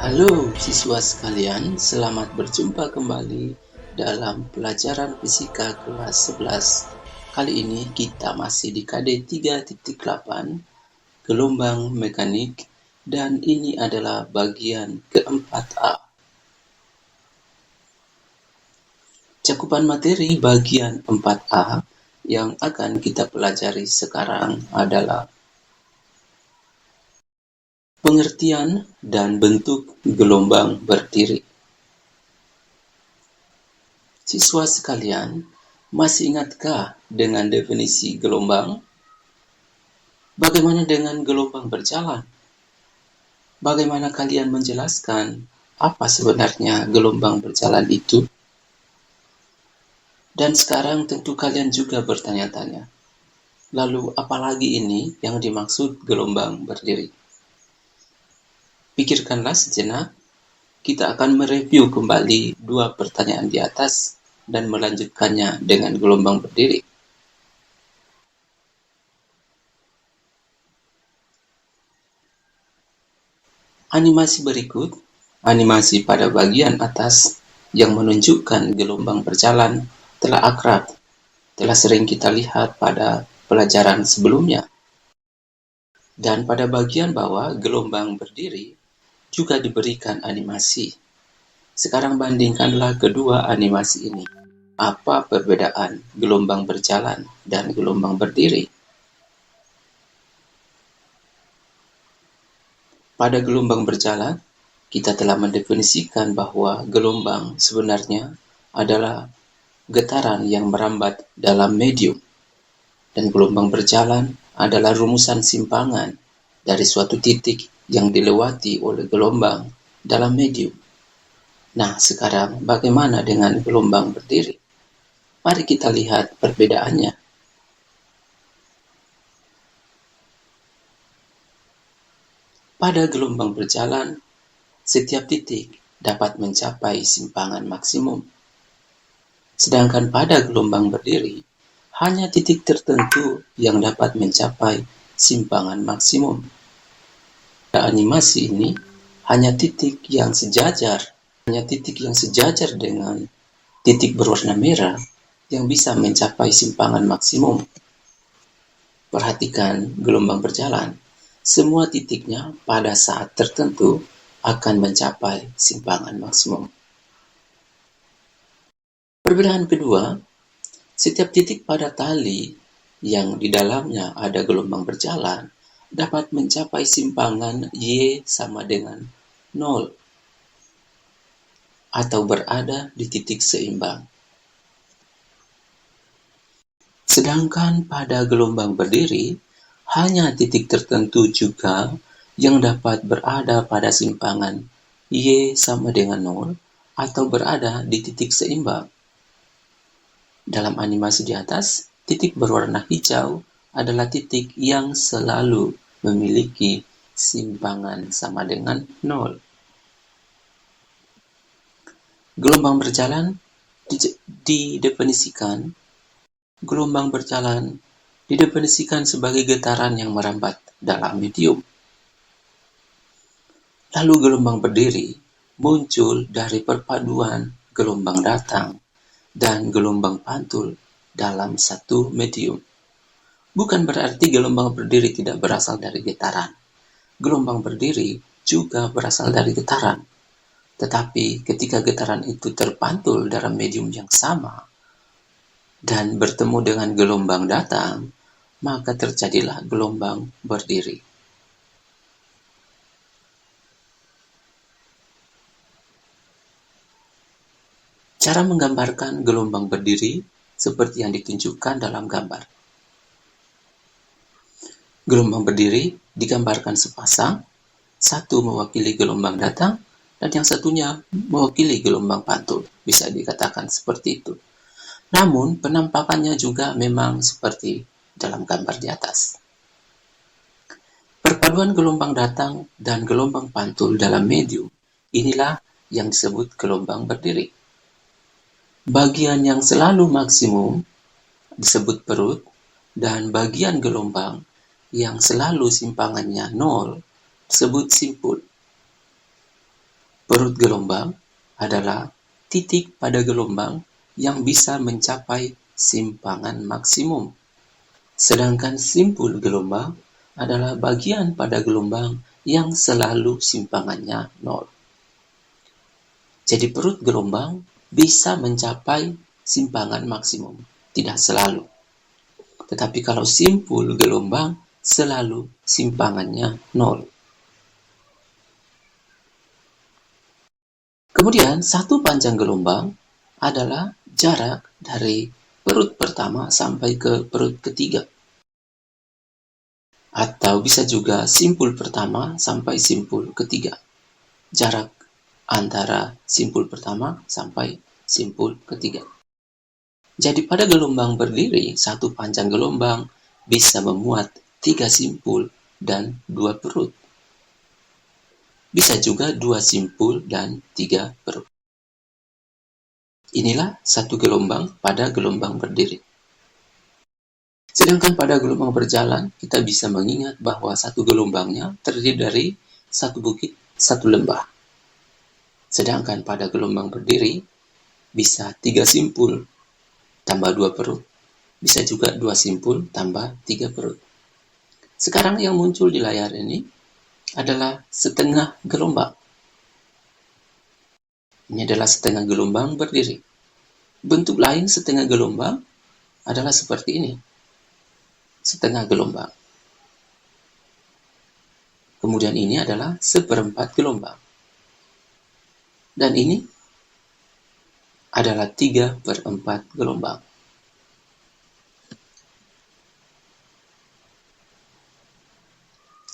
Halo siswa sekalian, selamat berjumpa kembali dalam pelajaran fisika kelas 11. Kali ini kita masih di KD 3.8, gelombang mekanik, dan ini adalah bagian ke-4A. Cakupan materi bagian 4A yang akan kita pelajari sekarang adalah pengertian dan bentuk gelombang berdiri. Siswa sekalian, masih ingatkah dengan definisi gelombang? Bagaimana dengan gelombang berjalan? Bagaimana kalian menjelaskan apa sebenarnya gelombang berjalan itu? Dan sekarang tentu kalian juga bertanya-tanya, lalu apalagi ini yang dimaksud gelombang berdiri? Pikirkanlah sejenak, kita akan mereview kembali dua pertanyaan di atas dan melanjutkannya dengan gelombang berdiri. Animasi berikut, animasi pada bagian atas yang menunjukkan gelombang berjalan telah akrab, telah sering kita lihat pada pelajaran sebelumnya. Dan pada bagian bawah gelombang berdiri juga diberikan animasi. Sekarang bandingkanlah kedua animasi ini. Apa perbedaan gelombang berjalan dan gelombang berdiri? Pada gelombang berjalan, kita telah mendefinisikan bahwa gelombang sebenarnya adalah getaran yang merambat dalam medium, dan gelombang berjalan adalah rumusan simpangan dari suatu titik yang dilewati oleh gelombang dalam medium. Nah, sekarang bagaimana dengan gelombang berdiri? Mari kita lihat perbedaannya. Pada gelombang berjalan, setiap titik dapat mencapai simpangan maksimum. Sedangkan pada gelombang berdiri, hanya titik tertentu yang dapat mencapai simpangan maksimum. Pada animasi ini, hanya titik yang sejajar dengan titik berwarna merah yang bisa mencapai simpangan maksimum. Perhatikan gelombang berjalan. Semua titiknya pada saat tertentu akan mencapai simpangan maksimum. Perbedaan kedua, setiap titik pada tali yang di dalamnya ada gelombang berjalan dapat mencapai simpangan Y sama dengan 0 atau berada di titik seimbang. Sedangkan pada gelombang berdiri, hanya titik tertentu juga yang dapat berada pada simpangan Y sama dengan 0 atau berada di titik seimbang. Dalam animasi di atas, titik berwarna hijau adalah titik yang selalu memiliki simpangan sama dengan 0. Gelombang berjalan didefinisikan sebagai getaran yang merambat dalam medium. Lalu gelombang berdiri muncul dari perpaduan gelombang datang dan gelombang pantul dalam satu medium. Bukan berarti gelombang berdiri tidak berasal dari getaran. Gelombang berdiri juga berasal dari getaran. Tetapi ketika getaran itu terpantul dalam medium yang sama dan bertemu dengan gelombang datang, maka terjadilah gelombang berdiri. Cara menggambarkan gelombang berdiri seperti yang ditunjukkan dalam gambar. Gelombang berdiri digambarkan sepasang, satu mewakili gelombang datang, dan yang satunya mewakili gelombang pantul. Bisa dikatakan seperti itu. Namun, penampakannya juga memang seperti dalam gambar di atas. Perpaduan gelombang datang dan gelombang pantul dalam medium, inilah yang disebut gelombang berdiri. Bagian yang selalu maksimum disebut perut, dan bagian gelombang yang selalu simpangannya 0 disebut simpul. Perut gelombang adalah titik pada gelombang yang bisa mencapai simpangan maksimum. Sedangkan simpul gelombang adalah bagian pada gelombang yang selalu simpangannya nol. Jadi perut gelombang bisa mencapai simpangan maksimum, tidak selalu. Tetapi kalau simpul gelombang selalu simpangannya nol. Kemudian satu panjang gelombang adalah jarak dari perut pertama sampai ke perut ketiga. Atau bisa juga simpul pertama sampai simpul ketiga. Jarak antara simpul pertama sampai simpul ketiga. Jadi pada gelombang berdiri, satu panjang gelombang bisa memuat 3 simpul dan 2 perut. Bisa juga 2 simpul dan 3 perut. Inilah satu gelombang pada gelombang berdiri. Sedangkan pada gelombang berjalan, kita bisa mengingat bahwa satu gelombangnya terdiri dari satu bukit, satu lembah. Sedangkan pada gelombang berdiri, bisa 3 simpul tambah 2 perut. Bisa juga 2 simpul tambah 3 perut. Sekarang yang muncul di layar ini adalah setengah gelombang. Ini adalah setengah gelombang berdiri. Bentuk lain setengah gelombang adalah seperti ini. Setengah gelombang. Kemudian ini adalah seperempat gelombang. Dan ini adalah 3/4 gelombang.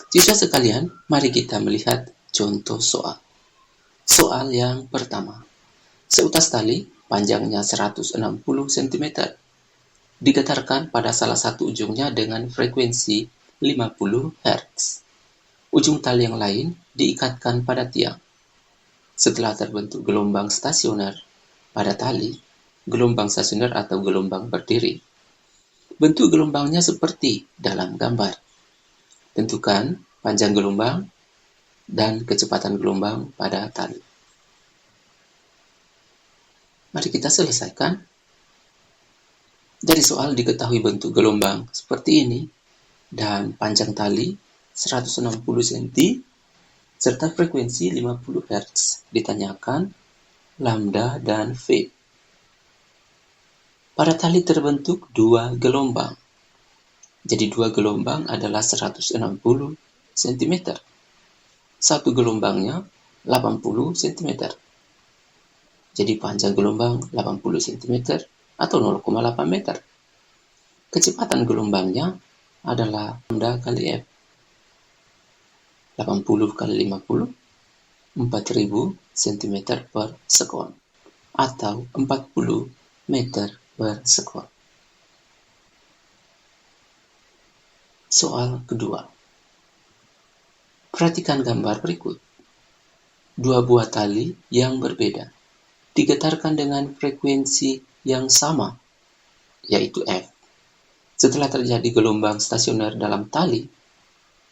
Siswa sekalian, mari kita melihat contoh soal. Soal yang pertama. Seutas tali panjangnya 160 cm. Digetarkan pada salah satu ujungnya dengan frekuensi 50 Hz. Ujung tali yang lain diikatkan pada tiang. Setelah terbentuk gelombang stasioner pada tali, gelombang stasioner atau gelombang berdiri. Bentuk gelombangnya seperti dalam gambar. Tentukan panjang gelombang dan kecepatan gelombang pada tali. Mari kita selesaikan. Dari soal diketahui bentuk gelombang seperti ini dan panjang tali 160 cm serta frekuensi 50 Hz. Ditanyakan lambda dan V. Pada tali terbentuk 2 gelombang. Jadi 2 gelombang adalah 160 cm. Satu gelombangnya 80 cm. Jadi panjang gelombang 80 cm atau 0,8 meter. Kecepatan gelombangnya adalah lambda kali F. 80 kali 50, 4000 cm per sekon. Atau 40 meter per sekon. Soal kedua. Perhatikan gambar berikut. 2 buah tali yang berbeda digetarkan dengan frekuensi yang sama, yaitu F. Setelah terjadi gelombang stasioner dalam tali,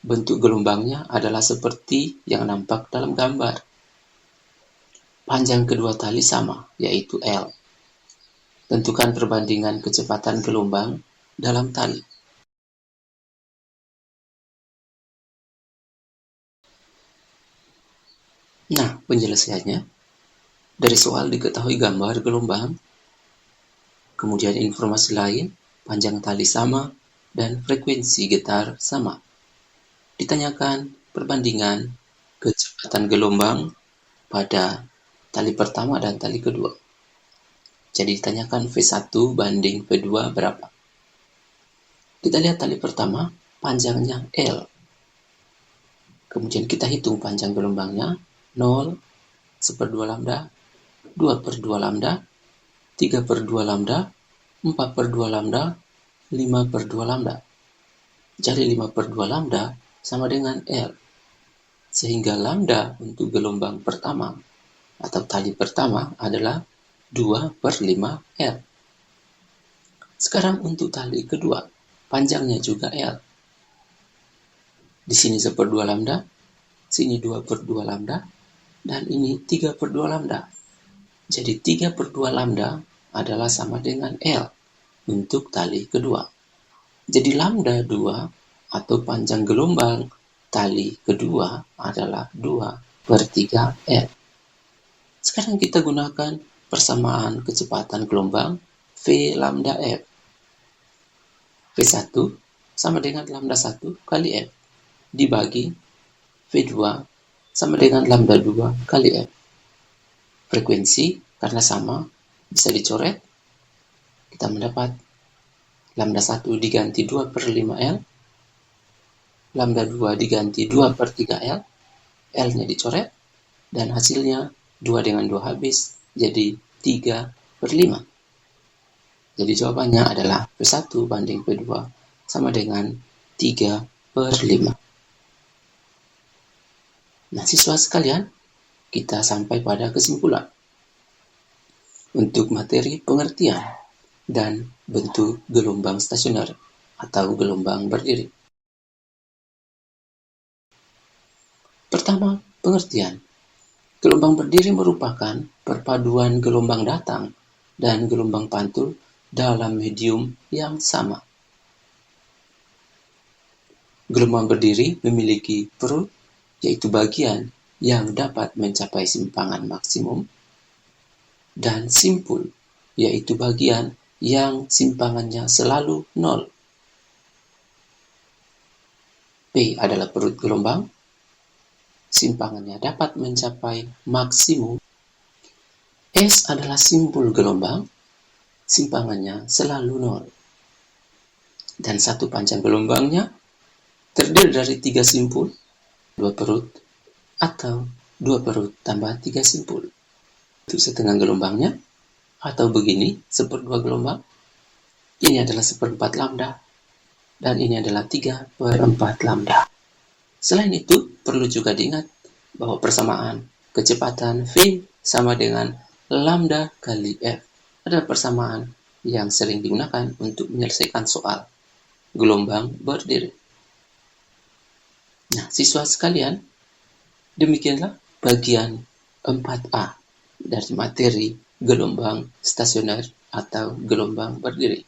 bentuk gelombangnya adalah seperti yang nampak dalam gambar. Panjang kedua tali sama, yaitu L. Tentukan perbandingan kecepatan gelombang dalam tali. Nah, penjelasannya, dari soal diketahui gambar gelombang, kemudian informasi lain, panjang tali sama, dan frekuensi getar sama. Ditanyakan perbandingan kecepatan gelombang pada tali pertama dan tali kedua. Jadi ditanyakan V1 banding V2 berapa. Kita lihat tali pertama, panjangnya L. Kemudian kita hitung panjang gelombangnya, 0, 1/2 lambda, 2/2 lambda, 3/2 lambda, 4/2 lambda, 5/2 lambda. Jadi 5/2 lambda sama dengan L. Sehingga lambda untuk gelombang pertama atau tali pertama adalah 2/5 L. Sekarang untuk tali kedua, panjangnya juga L. Di sini 1/2 lambda, sini 2/2 lambda, dan ini 3/2 lambda. Jadi 3/2 lambda adalah sama dengan L untuk tali kedua. Jadi lambda 2 atau panjang gelombang tali kedua adalah 2/3 L. Sekarang kita gunakan persamaan kecepatan gelombang V lambda F. V1 sama dengan lambda 1 kali F dibagi V2 sama dengan lambda 2 kali F. Frekuensi karena sama bisa dicoret. Kita mendapat lambda 1 diganti 2/5L, lambda 2 diganti 2/3 L, L-nya dicoret, dan hasilnya 2 dengan 2 habis, jadi 3/5. Jadi jawabannya adalah V1 banding V2 sama dengan 3/5. Nah, siswa sekalian, kita sampai pada kesimpulan. Untuk materi pengertian dan bentuk gelombang stasioner atau gelombang berdiri. Pertama, pengertian. Gelombang berdiri merupakan perpaduan gelombang datang dan gelombang pantul dalam medium yang sama. Gelombang berdiri memiliki perut, yaitu bagian yang dapat mencapai simpangan maksimum, dan simpul, yaitu bagian yang simpangannya selalu 0. P adalah perut gelombang, simpangannya dapat mencapai maksimum. S adalah simpul gelombang, simpangannya selalu 0. Dan satu panjang gelombangnya terdiri dari 3 simpul, 2 perut, atau 2 perut tambah 3 simpul. Untuk setengah gelombangnya, atau begini, 1/2 gelombang, ini adalah 1/4 lambda, dan ini adalah 3/4 lambda. Selain itu, perlu juga diingat bahwa persamaan kecepatan V sama dengan lambda kali F adalah persamaan yang sering digunakan untuk menyelesaikan soal gelombang berdiri. Nah, siswa sekalian, demikianlah bagian 4A dari materi gelombang stasioner atau gelombang berdiri.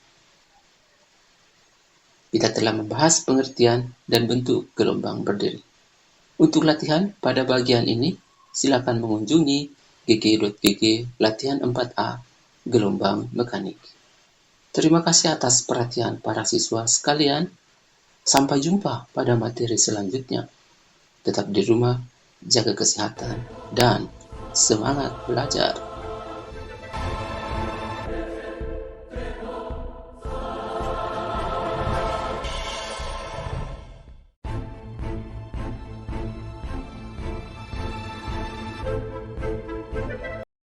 Kita telah membahas pengertian dan bentuk gelombang berdiri. Untuk latihan pada bagian ini, silakan mengunjungi gg.gg latihan 4A gelombang mekanik. Terima kasih atas perhatian para siswa sekalian. Sampai jumpa pada materi selanjutnya. Tetap di rumah, jaga kesehatan, dan semangat belajar.